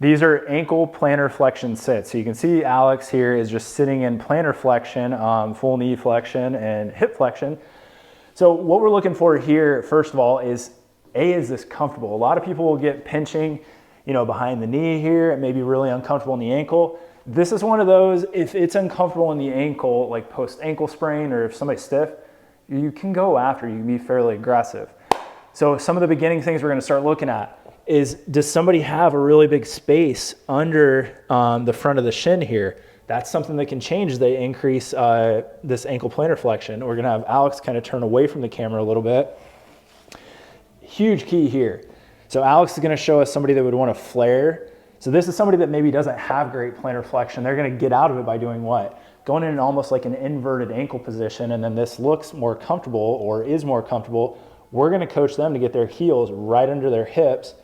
These are ankle plantar flexion sits. So you can see Alex here is just sitting in plantar flexion, full knee flexion and hip flexion. So what we're looking for here, first of all, is this comfortable? A lot of people will get pinching, behind the knee here. It may be really uncomfortable in the ankle. This is one of those, if it's uncomfortable in the ankle, like post ankle sprain, or if somebody's stiff, you can go after, you can be fairly aggressive. So some of the beginning things we're gonna start looking at is, does somebody have a really big space under the front of the shin here? That's something that can change as they increase this ankle plantar flexion. We're gonna have Alex kind of turn away from the camera a little bit. Huge key here. So Alex is gonna show us somebody that would wanna flare. So this is somebody that maybe doesn't have great plantar flexion. They're gonna get out of it by doing what? Going in almost like an inverted ankle position, and then this looks more comfortable or is more comfortable. We're gonna coach them to get their heels right under their hips,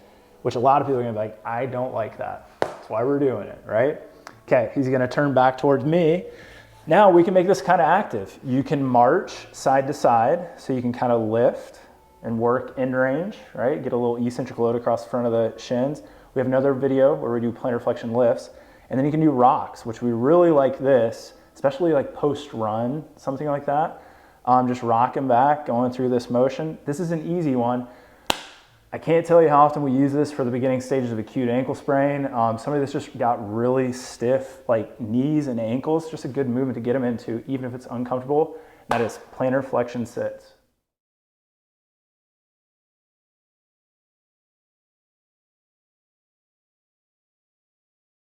which a lot of people are gonna be like, I don't like that. That's why we're doing it, right? Okay, he's gonna turn back towards me. Now we can make this kind of active. You can march side to side, so you can kind of lift and work in range, right? Get a little eccentric load across the front of the shins. We have another video where we do plantar flexion lifts, and then you can do rocks, which we really like this, especially like post-run, something like that. Just rocking back, going through this motion. This is an easy one. I can't tell you how often we use this for the beginning stages of acute ankle sprain. Somebody that's just got really stiff like knees and ankles, just a good movement to get them into, even if it's uncomfortable. That is plantar flexion sits.